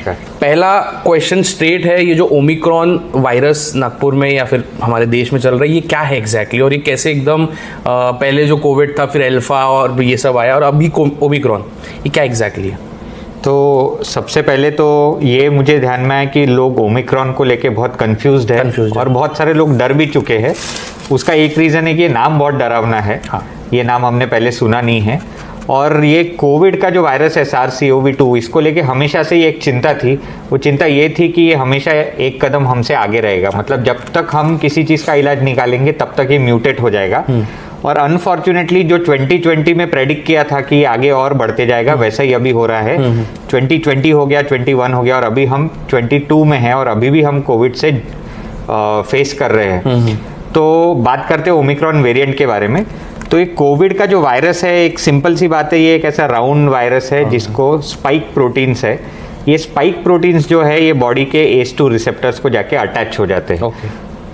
नमस्कार। पहला question straight है, ये जो ओमिक्रॉन वायरस नागपुर में या फिर हमारे देश में चल रहा है, ये क्या है एग्जैक्टली और ये कैसे एकदम पहले जो कोविड था, फिर अल्फा और ये सब आया और अभी ओमिक्रॉन, ये क्या एग्जैक्टली है? तो सबसे पहले तो ये मुझे ध्यान में आया कि लोग ओमिक्रॉन को लेके बहुत कंफ्यूज्ड है और बहुत सारे लोग डर भी चुके हैं। उसका एक रीज़न है कि ये नाम बहुत डरावना है। हाँ। ये नाम हमने पहले सुना नहीं है और ये कोविड का जो वायरस है SARS-CoV-2, इसको लेके हमेशा से ये एक चिंता थी। वो चिंता ये थी कि ये हमेशा एक कदम हमसे आगे रहेगा, मतलब जब तक हम किसी चीज़ का इलाज निकालेंगे तब तक ये म्यूटेट हो जाएगा। और अनफॉर्चुनेटली जो 2020 में प्रेडिक्ट किया था कि आगे और बढ़ते जाएगा, वैसा ही अभी हो रहा है। 2020 हो गया, 21 हो गया और अभी हम 22 में हैं और अभी भी हम कोविड से फेस कर रहे हैं। तो बात करते हैं ओमिक्रॉन वेरिएंट के बारे में। तो ये कोविड का जो वायरस है, एक सिंपल सी बात है, ये एक ऐसा राउंड वायरस है जिसको स्पाइक प्रोटीन्स है। ये स्पाइक प्रोटीन्स जो है ये बॉडी के ACE2 रिसेप्टर्स को जाके अटैच हो जाते हैं।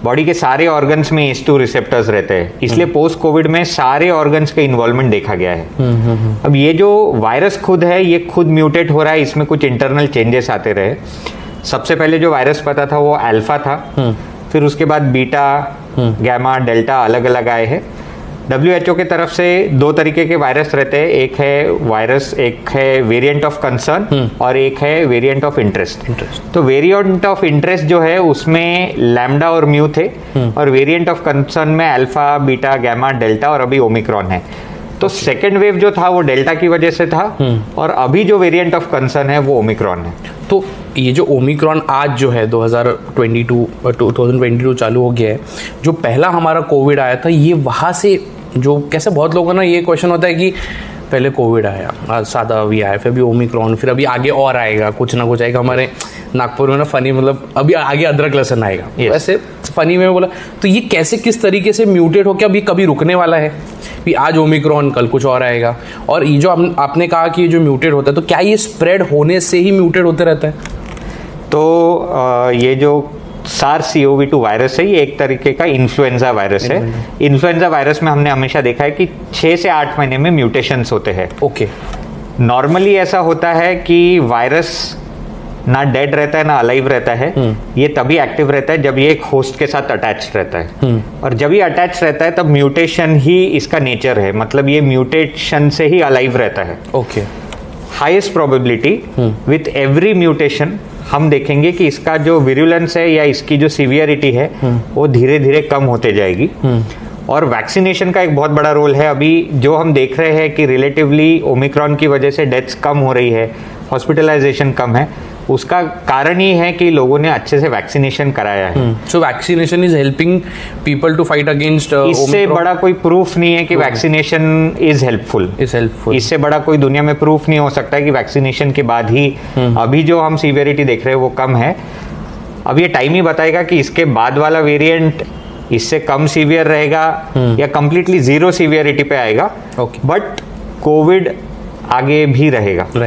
बॉडी के सारे ऑर्गन्स में ACE2 रिसेप्टर्स रहते हैं, इसलिए पोस्ट कोविड में सारे ऑर्गन्स का इन्वॉल्वमेंट देखा गया है। अब ये जो वायरस खुद है, ये खुद म्यूटेट हो रहा है, इसमें कुछ इंटरनल चेंजेस आते रहे। सबसे पहले जो वायरस पता था वो अल्फा था, फिर उसके बाद बीटा, गैमा, डेल्टा अलग अलग आए हैं। WHO के तरफ से दो तरीके के वायरस रहते हैं, एक है वेरिएंट ऑफ कंसर्न और एक है वेरिएंट ऑफ इंटरेस्ट। तो वेरिएंट ऑफ इंटरेस्ट जो है उसमें लैम्डा और म्यू थे और वेरिएंट ऑफ कंसर्न में अल्फा, बीटा, गैमा, डेल्टा और अभी ओमिक्रॉन है। तो सेकेंड वेव जो था वो डेल्टा की वजह से था और अभी जो वेरिएंट ऑफ कंसर्न है वो ओमिक्रॉन है। तो ये जो ओमिक्रॉन आज जो है 2022 चालू हो गया है, जो पहला हमारा कोविड आया था, ये वहाँ से जो कैसे बहुत लोगों का ना ये क्वेश्चन होता है कि पहले कोविड आया, सादा अभी आया, फिर अभी ओमिक्रॉन, फिर अभी आगे और आएगा, कुछ ना कुछ आएगा। हमारे नागपुर में ना फनी, मतलब अभी आगे अदरक लहसुन आएगा। वैसे फनी में बोला तो ये कैसे किस तरीके से म्यूटेट होकर अभी कभी रुकने वाला है? भी आज ओमिक्रॉन, कल कुछ और आएगा। और ये जो आपने कहा कि ये जो म्यूटेट होता है, तो क्या ये स्प्रेड होने से ही म्यूटेट होते रहता है? तो ये जो SARS-CoV-2 वायरस है, ये एक तरीके का इन्फ्लुएंजा वायरस है। इन्फ्लुएंजा वायरस में हमने हमेशा देखा है कि 6 से 8 महीने में म्यूटेशंस होते हैं। ओके। नॉर्मली ऐसा होता है कि वायरस ना डेड रहता है ना अलाइव रहता है। ये तभी एक्टिव रहता है जब ये एक होस्ट के साथ अटैच रहता है और जब ये अटैच रहता है तब म्यूटेशन ही इसका नेचर है, मतलब ये म्यूटेशन से ही अलाइव रहता है। Okay. Highest probability with every mutation हम देखेंगे कि इसका जो विरुलेंस है या इसकी जो सीवियरिटी है वो धीरे धीरे कम होते जाएगी। और वैक्सीनेशन का एक बहुत बड़ा रोल है। अभी जो हम देख रहे हैं कि रिलेटिवली ओमिक्रॉन की वजह से डेथ्स कम हो रही है, हॉस्पिटलाइजेशन कम है, उसका कारण ही है कि लोगों ने अच्छे से वैक्सीनेशन कराया है। So vaccination is helping people to fight against इससे बड़ा कोई प्रूफ नहीं है कि वैक्सीनेशन इज हेल्पफुल। इससे बड़ा कोई दुनिया में प्रूफ नहीं हो सकता है कि वैक्सीनेशन के बाद ही अभी जो हम सीवियरिटी देख रहे हैं वो कम है। अब ये टाइम ही बताएगा कि इसके बाद वाला वेरिएंट इससे कम सीवियर रहेगा या कंप्लीटली जीरो सीवियरिटी पे आएगा। बट कोविड आगे भी रहेगा।